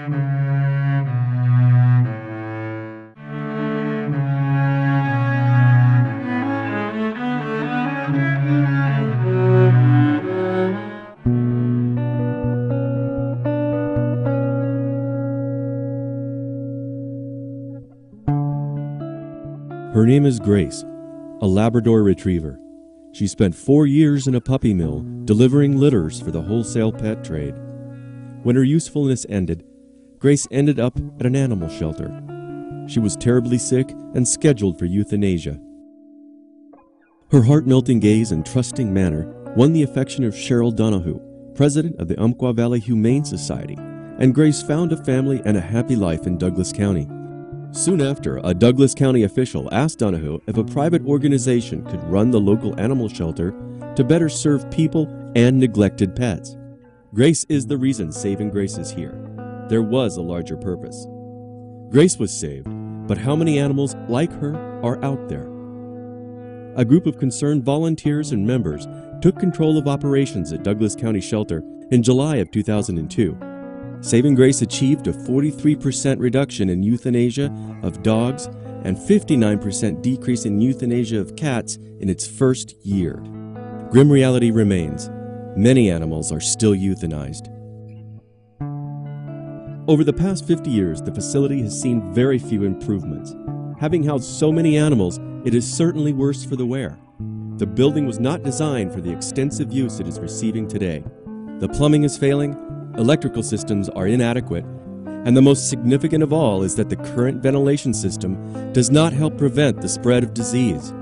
Her name is Grace, a Labrador Retriever. She spent 4 years in a puppy mill delivering litters for the wholesale pet trade. When her usefulness ended, Grace ended up at an animal shelter. She was terribly sick and scheduled for euthanasia. Her heart-melting gaze and trusting manner won the affection of Cheryl Donahue, president of the Umpqua Valley Humane Society, and Grace found a family and a happy life in Douglas County. Soon after, a Douglas County official asked Donahue if a private organization could run the local animal shelter to better serve people and neglected pets. Grace is the reason Saving Grace is here. There was a larger purpose. Grace was saved, but how many animals like her are out there? A group of concerned volunteers and members took control of operations at Douglas County Shelter in July of 2002. Saving Grace achieved a 43% reduction in euthanasia of dogs and 59% decrease in euthanasia of cats in its first year. Grim reality remains. Many animals are still euthanized. Over the past 50 years, the facility has seen very few improvements. Having housed so many animals, it is certainly worse for the wear. The building was not designed for the extensive use it is receiving today. The plumbing is failing, electrical systems are inadequate, and the most significant of all is that the current ventilation system does not help prevent the spread of disease.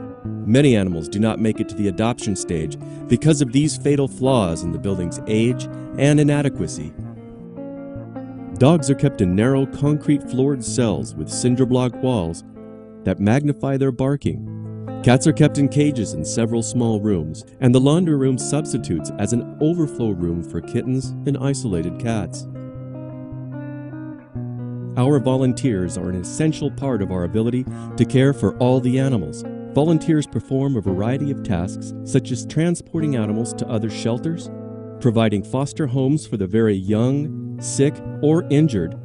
Many animals do not make it to the adoption stage because of these fatal flaws in the building's age and inadequacy. Dogs are kept in narrow concrete-floored cells with cinder block walls that magnify their barking. Cats are kept in cages in several small rooms, and the laundry room substitutes as an overflow room for kittens and isolated cats. Our volunteers are an essential part of our ability to care for all the animals. Volunteers perform a variety of tasks, such as transporting animals to other shelters, providing foster homes for the very young, sick, or injured,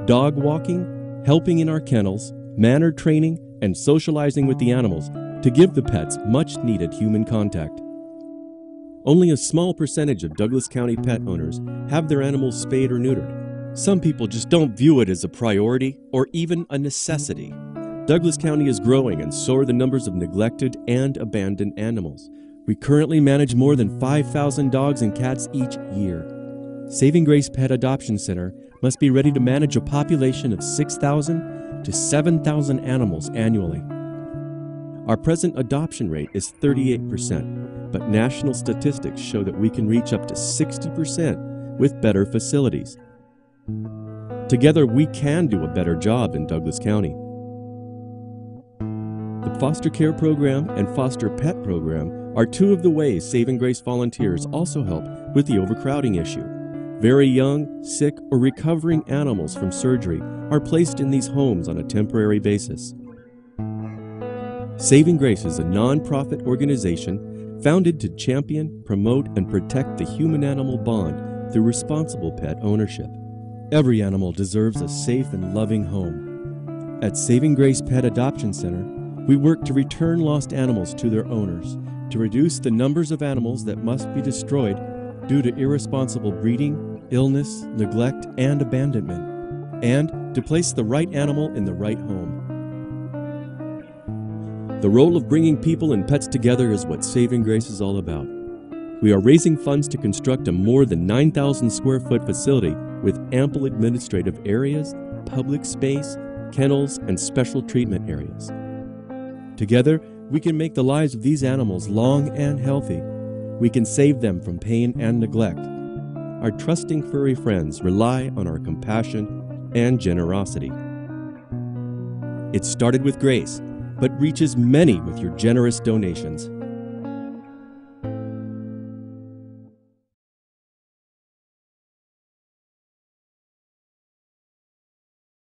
dog walking, helping in our kennels, manner training, and socializing with the animals to give the pets much-needed human contact. Only a small percentage of Douglas County pet owners have their animals spayed or neutered. Some people just don't view it as a priority or even a necessity. Douglas County is growing, and so are the numbers of neglected and abandoned animals. We currently manage more than 5,000 dogs and cats each year. Saving Grace Pet Adoption Center must be ready to manage a population of 6,000 to 7,000 animals annually. Our present adoption rate is 38%, but national statistics show that we can reach up to 60% with better facilities. Together, we can do a better job in Douglas County. The foster care program and foster pet program are two of the ways Saving Grace volunteers also help with the overcrowding issue. Very young, sick, or recovering animals from surgery are placed in these homes on a temporary basis. Saving Grace is a non-profit organization founded to champion, promote, and protect the human-animal bond through responsible pet ownership. Every animal deserves a safe and loving home. At Saving Grace Pet Adoption Center, we work to return lost animals to their owners, to reduce the numbers of animals that must be destroyed due to irresponsible breeding, illness, neglect, and abandonment, and to place the right animal in the right home. The role of bringing people and pets together is what Saving Grace is all about. We are raising funds to construct a more than 9,000 square foot facility with ample administrative areas, public space, kennels, and special treatment areas. Together, we can make the lives of these animals long and healthy. We can save them from pain and neglect. Our trusting furry friends rely on our compassion and generosity. It started with Grace, but reaches many with your generous donations.